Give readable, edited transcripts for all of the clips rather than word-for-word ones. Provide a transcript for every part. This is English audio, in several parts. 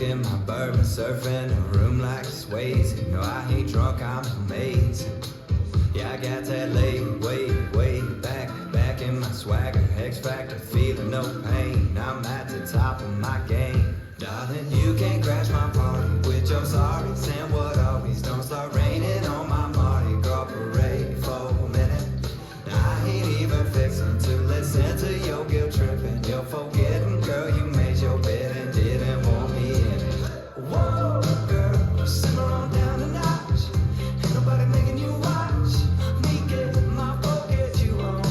smoking my bourbon, surfing a room like Swayze. No, I ain't drunk, I'm amazing. Yeah, I got that laid way back in my swagger. X Factor, feeling no pain. I'm at the top of my game. Darling, you can't crash my party with your sorries and what always. Don't start raining on my Mardi Gras parade for a minute. I ain't even fixing to listen to your guilt tripping. You're forgetting, girl, you made your bed and didn't want me in it. Whoa, girl, simmer on down a notch. Ain't nobody making you watch me get my get you on.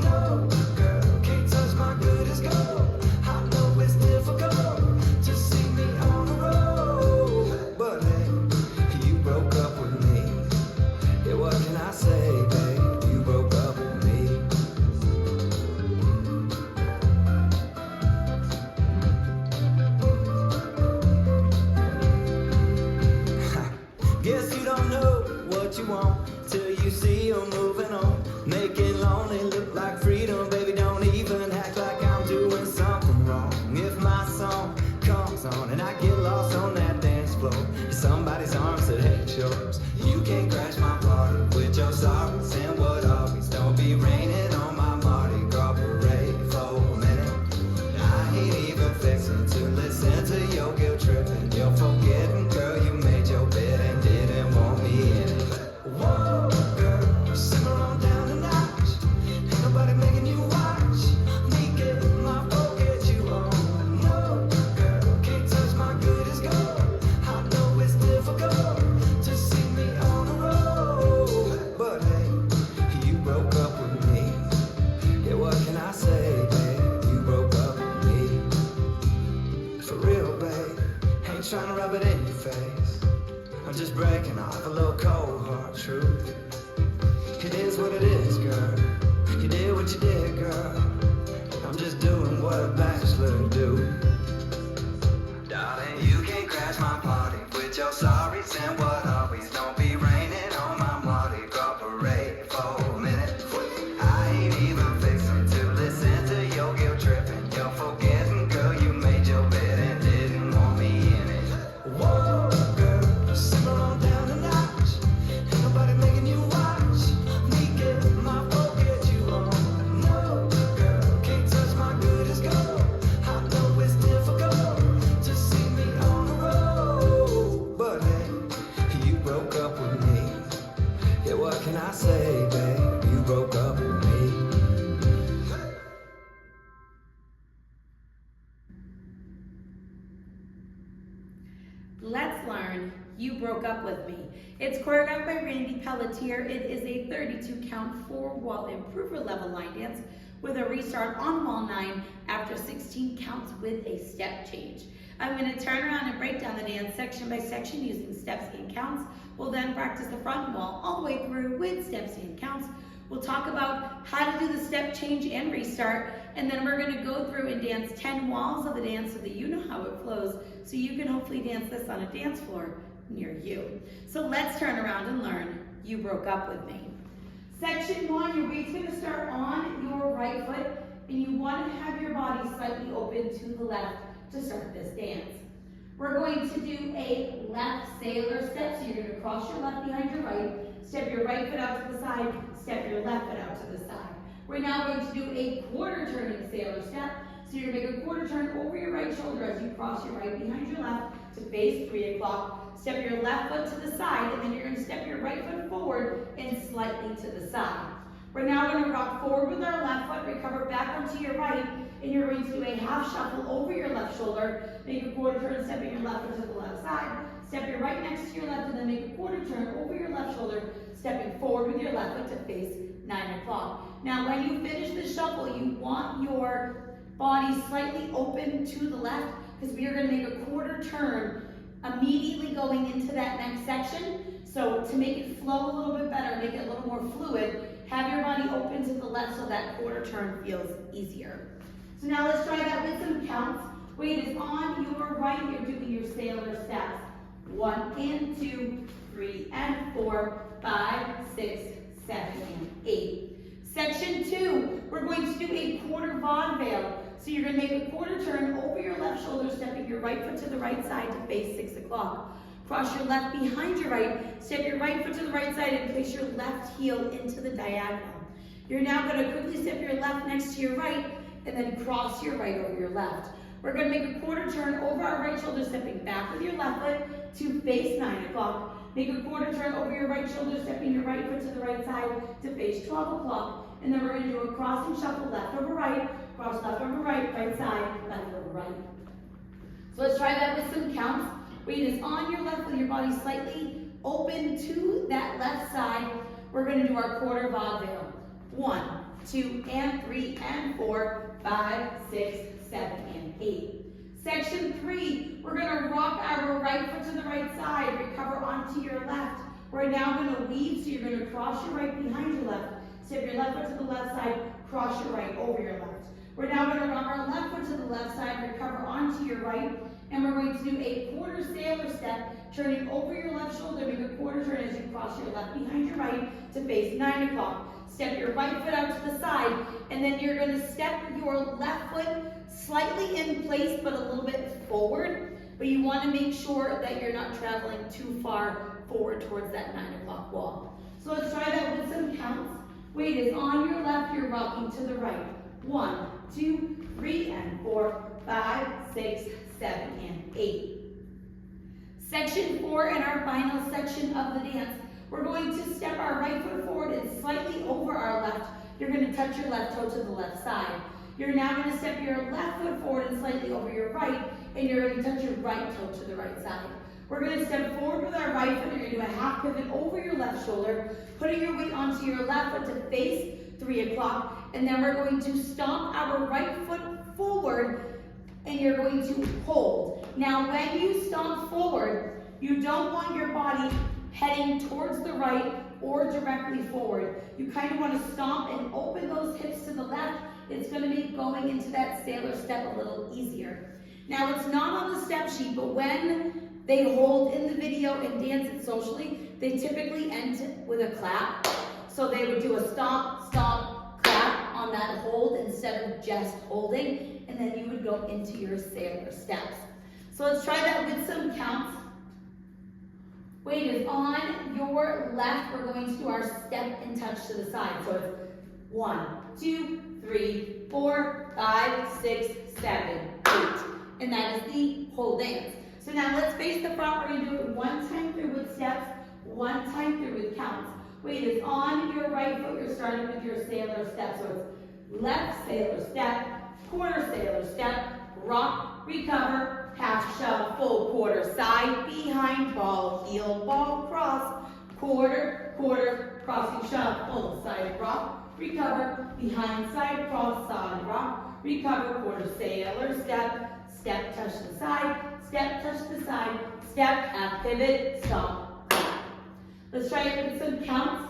No, girl, can't touch my good as gold. I know it's difficult to see me on the road, but hey, you broke up with me. Yeah, what can I say, babe? You broke up with me. Guess you don't know what you want till you see you moving on. Making lonely look like freedom, baby, don't even act like I'm doing something wrong. If my song comes on and I get lost on that dance floor, somebody's arms that hate yours. You can't crash my party with your sorrows and what always. Don't be raining on my Mardi Gras parade for a minute. I ain't even fixing to listen to your guilt tripping. You're forgetting, girl, you made your bed and didn't want me in it. Whoa, girl, simmer on down a notch. Ain't nobody making you watch me get my get you on. No, girl, can't touch my good as gold. I know it's difficult to see me on the road, but hey, you broke up with me. Yeah, what can I say, babe? You broke up with me. For real, babe, ain't trying to rub it in your face. I'm just breaking off a little cold hard truth. It is what it is, girl. You did what you did, girl. I'm just doing what a bachelor do. Darling, you can't crash my party with your sorries and what always. Don't be raining on my Mardi Gras parade for a minute. I ain't even fixing to listen to your guilt tripping. You're forgetting, girl, you made your bed and didn't want me in it. Whoa, girl, simmer on down a notch. Ain't nobody making you watch me get my get you on. No, girl, can't touch my good as gold. I know it's difficult to see me on the road, but hey, you broke up with me. Yeah, what can I say, babe? You broke up with me. Let's learn You Broke Up With Me. It's choreographed by Randy Pelletier. It is a 32 count 4-wall improver level line dance with a restart on wall 9 after 16 counts with a step change. I'm going to turn around and break down the dance section by section using steps and counts. We'll then practice the front wall all the way through with steps and counts. We'll talk about how to do the step change and restart, and then we're going to go through and dance 10 walls of the dance so that you know how it flows, so you can hopefully dance this on a dance floor near you. So let's turn around and learn You Broke Up With Me. Section 1, your weight's going to start on your right foot, and you want to have your body slightly open to the left to start this dance. We're going to do a left sailor step, so you're going to cross your left behind your right, step your right foot out to the side, step your left foot out to the side. We're now going to do a quarter turning sailor step, so you're going to make a quarter turn over your right shoulder as you cross your right behind your left to face 3 o'clock. Step your left foot to the side, and then you're going to step your right foot forward and slightly to the side. We're now going to rock forward with our left foot, recover back onto your right, and you're going to do a half shuffle over your left shoulder, make a quarter turn, stepping your left foot to the left side, step your right next to your left, and then make a quarter turn over your left shoulder, stepping forward with your left foot to face 9 o'clock. Now, when you finish the shuffle, you want your body slightly open to the left, because we are going to make a quarter turn immediately going into that next section. So to make it flow a little bit better, make it a little more fluid, have your body open to the left so that quarter turn feels easier. So now let's try that with some counts. Weight is on your right, you're doing your sailor steps. 1 and 2, 3 and 4, 5, 6, 7, and 8. Section 2, we're going to do a quarter vaudeville. So you're gonna make a quarter turn over your left shoulder, stepping your right foot to the right side to face 6 o'clock. Cross your left behind your right, step your right foot to the right side and place your left heel into the diagonal. You're now gonna quickly step your left next to your right and then cross your right over your left. We're gonna make a quarter turn over our right shoulder, stepping back with your left foot to face 9 o'clock. Make a quarter turn over your right shoulder, stepping your right foot to the right side to face 12 o'clock. And then we're gonna do a cross and shuffle, left over right, cross left over right, right side, left over right. So let's try that with some counts. Weight is on your left with your body slightly open to that left side. We're gonna do our quarter vaudeville. 1, 2, and 3, and 4, 5, 6, 7, and 8. Section 3, we're gonna rock our right foot to the right side, recover onto your left. We're now gonna weave, so you're gonna cross your right behind your left, step your left foot to the left side, cross your right over your left. We're now gonna rock our left foot to the left side, recover onto your right, and we're going to do a quarter sailor step, turning over your left shoulder, make a quarter turn as you cross your left behind your right to face 9 o'clock. Step your right foot out to the side, and then you're gonna step your left foot slightly in place, but a little bit forward. But you wanna make sure that you're not traveling too far forward towards that 9 o'clock wall. So let's try that with some counts. Weight is on your left, you're rocking to the right. 1, 2, 3, and 4, 5, 6, 7, and 8. Section 4 and our final section of the dance. We're going to step our right foot forward and slightly over our left. You're going to touch your left toe to the left side. You're now going to step your left foot forward and slightly over your right, and you're going to touch your right toe to the right side. We're going to step forward with our right foot. You're going to do a half pivot over your left shoulder, putting your weight onto your left foot to face 3 o'clock, and then we're going to stomp our right foot forward, and you're going to hold. Now, when you stomp forward, you don't want your body heading towards the right or directly forward. You kind of want to stomp and open those hips to the left. It's going to make going into that sailor step a little easier. Now, it's not on the step sheet, but when they hold in the video and dance it socially, they typically end with a clap. So they would do a stomp, stomp, clap on that hold instead of just holding, and then you would go into your sailor steps. So let's try that with some counts. Weight is on your left. We're going to do our step and touch to the side. So it's 1, 2, 3, 4, 5, 6, 7, 8. And that is the whole dance. So now let's face the front. We're going to do it one time through with steps, one time through with counts. Weight is on your right foot. You're starting with your sailor step. So it's left sailor step, quarter sailor step, rock, recover, half shove, full quarter, side, behind, ball, heel, ball, cross, quarter, quarter, crossing shove, full side, rock, recover, behind, side, cross, side, rock, recover, quarter, sailor step, step, touch the side, step, touch the side, step, half pivot, stop, clap. Let's try it with some counts.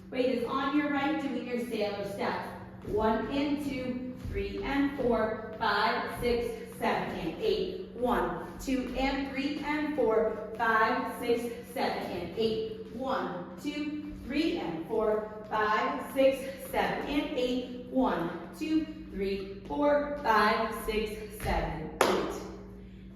Weight is on your right, doing your sailor steps. 1 and 2, 3 and 4, 5, 6, 7, and 8. 1, 2, and 3, and 4, 5, 6, 7, and 8. 1, 2, 3, and 4, 5, 6, 7, and 8. 1, 2, 3, 4, 5, 6, 7, 8.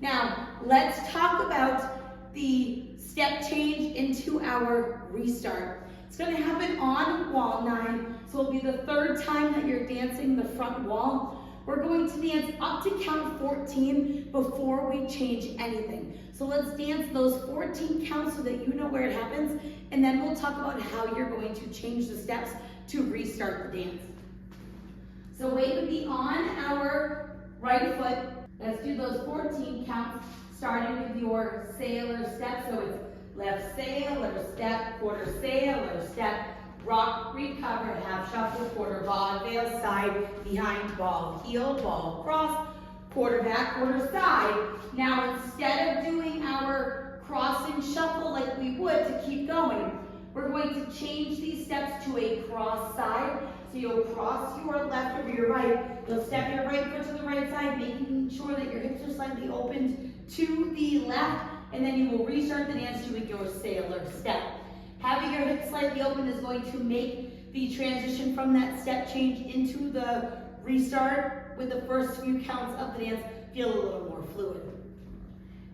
Now, let's talk about the step change into our restart. It's going to happen on wall 9, so it'll be the third time that you're dancing the front wall. We're going to dance up to count 14 before we change anything. So let's dance those 14 counts so that you know where it happens, and then we'll talk about how you're going to change the steps to restart the dance. So weight would be on our right foot. Let's do those 14 counts, starting with your sailor step. So it's left sailor step, quarter sailor step, rock, recover, half shuffle, quarter vaudeville, side, behind, ball, heel, ball, cross, quarter back, quarter side. Now instead of doing our cross and shuffle like we would to keep going, we're going to change these steps to a cross side. So you'll cross your left over your right. You'll step your right foot to the right side, making sure that your hips are slightly opened to the left, and then you will restart the dance doing your sailor step. Having your hips slightly open is going to make the transition from that step change into the restart with the first few counts of the dance feel a little more fluid.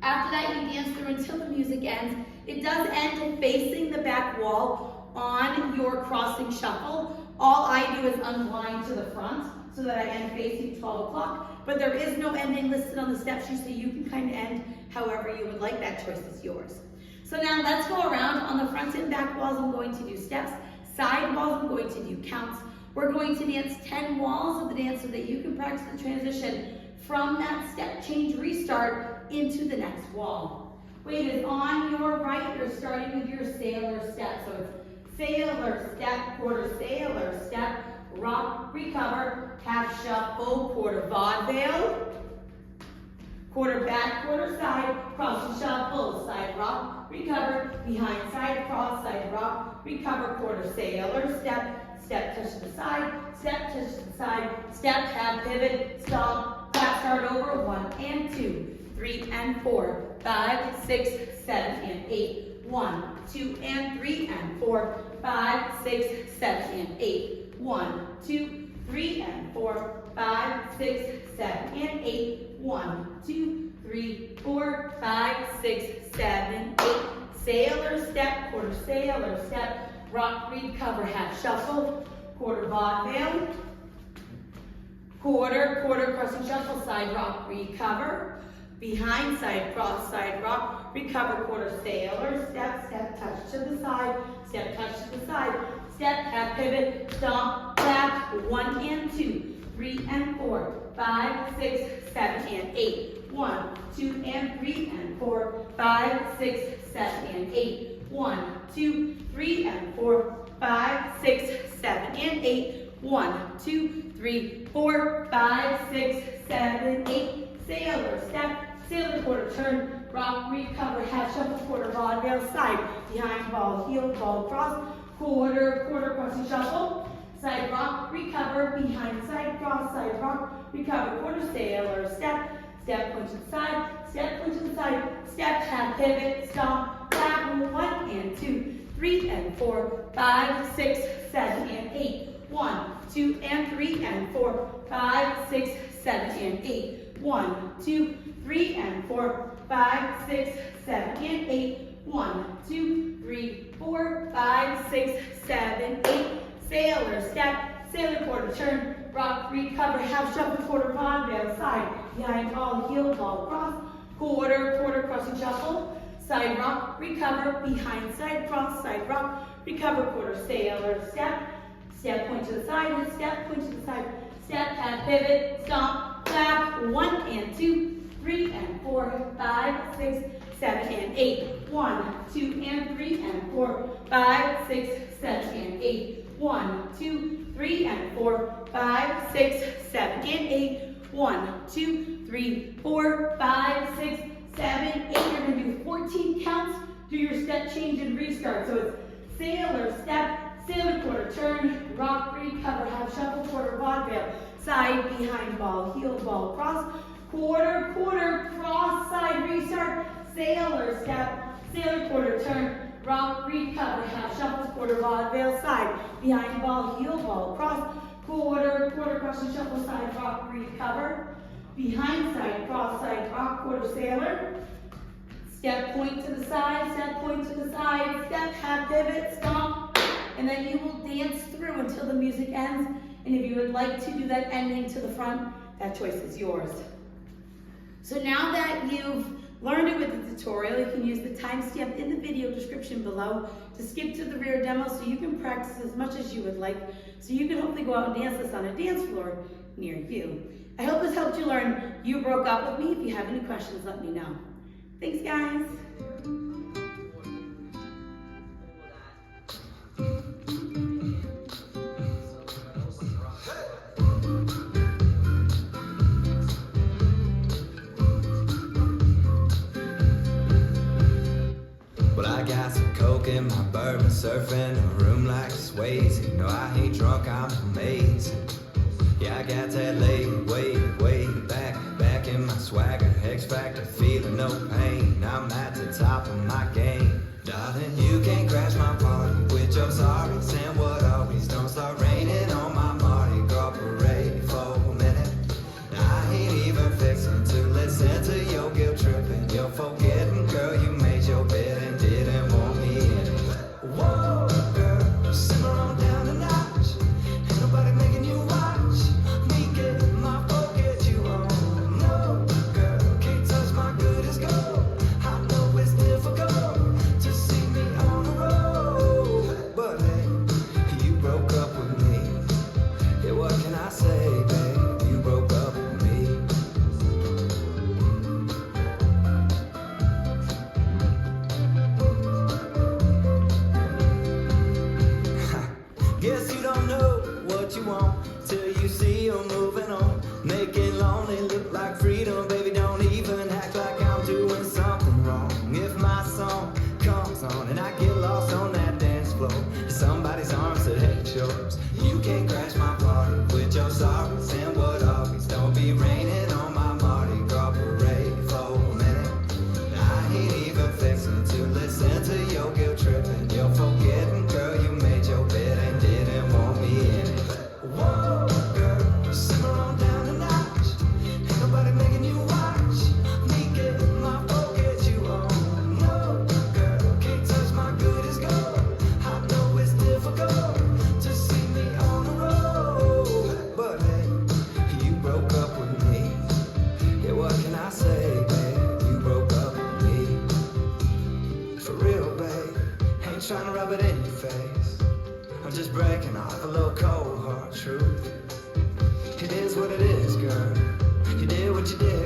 After that, you dance through until the music ends. It does end facing the back wall on your crossing shuffle. All I do is unwind to the front so that I end facing 12 o'clock, but there is no ending listed on the step sheet, so you can kind of end however you would like. That choice is yours. So now let's go around. On the front and back walls, I'm going to do steps. Side walls, I'm going to do counts. We're going to dance 10 walls of the dance so that you can practice the transition from that step change restart into the next wall. Weight is on your right. You're starting with your sailor step. So it's sailor step, quarter sailor step, rock, recover, half shuffle, quarter vaudeville, quarter back, quarter side, cross and shuffle, side rock, recover, behind side cross, side rock, recover, quarter sailor step, step touch to the side, step touch to the side, step, half pivot, stop, clap, start over, 1 and 2, 3 and 4, 5, 6, 7 and 8, 1, 2 and 3 and 4, 5, 6, 7 and 8, 1, 2, 3 and 4, 5, 6, 7 and 8, 1, 2, 3, 4, 5, 6, 7, 8, sailor step, quarter sailor step, rock, recover, half shuffle, quarter vaudeville, quarter, crossing shuffle, side rock, recover, behind side cross, side rock, recover, quarter sailor step, step touch to the side, step touch to the side, step, half pivot, stomp, clap, 1 and 2, 3 and 4, 5, 6, 7 and 8, 1, 2 and 3 and 4, 5, 6, 7 and 8, 1, 2, 3 and 4, 5, 6, 7 and 8, 1, 2, 3, 4, 5, 6, 7, 8, sailor step, sailor quarter turn, rock, recover, half shuffle, quarter vaudeville, side, behind ball, heel, ball, cross, quarter, crossing shuffle, side rock, recover, behind side cross, side rock, recover, quarter sailor step, step punch to the side, step punch to the side, step, half pivot, stomp, clap, 1 and 2, 3 and 4, 5, 6, 7 and 8, 1, 2 and 3 and 4, 5, 6, 7 and 8, 1, 2, 3 and 4, 5, 6, 7 and 8, 1, 2, 3, 4, 5, 6, 7, 8, sailor step, sailor quarter turn, rock, recover, half shuffle, quarter vaudeville, side, behind ball, heel, ball, cross, quarter, crossing shuffle, side rock, recover, behind side cross, side rock, recover, quarter sailor step, step point to the side, step point to the side, step, half pivot, stomp, clap, 1 and 2, 3 and 4, 5, 6, 7 and 8, 1, 2 and 3 and 4, 5, 6, 7 and 8, 1, 2, 3 and 4, 5, 6, 7 and 8, 1, 2, 3, 4, 5, 6, 7, 8. You're going to do 14 counts, do your step change and restart. So it's sailor step, sailor quarter turn, rock, recover, half shuffle, quarter vaudeville, side, behind ball, heel, ball, cross, quarter, cross, side, restart, sailor step, sailor quarter turn, rock, recover, half shuffle, quarter vaudeville, side, behind ball, heel, ball, cross, quarter, crossing shuffle, side, rock, recover, behind side, cross, side, rock, quarter sailor, step point to the side, step point to the side, step, half pivot, stomp, and then you will dance through until the music ends. And if you would like to do that ending to the front, that choice is yours. So now that you've learned it with the tutorial, you can use the timestamp in the video description below to skip to the rear demo so you can practice as much as you would like, so you can hopefully go out and dance this on a dance floor near you. I hope this helped you learn You Broke Up With Me. If you have any questions, let me know. Thanks, guys. Well, I got some coke in my bourbon, surfing a room like Swayze. No, I ain't drunk, I'm amazing. Yeah, I got that laid way back in my swagger. X Factor, feeling no pain. I'm at the top of my game. Darling, you can't crash my party with your sorries and what always. Don't start raining on my Mardi Gras parade for a minute. breaking off a little cold hard truth. It is what it is, girl. You did what you did.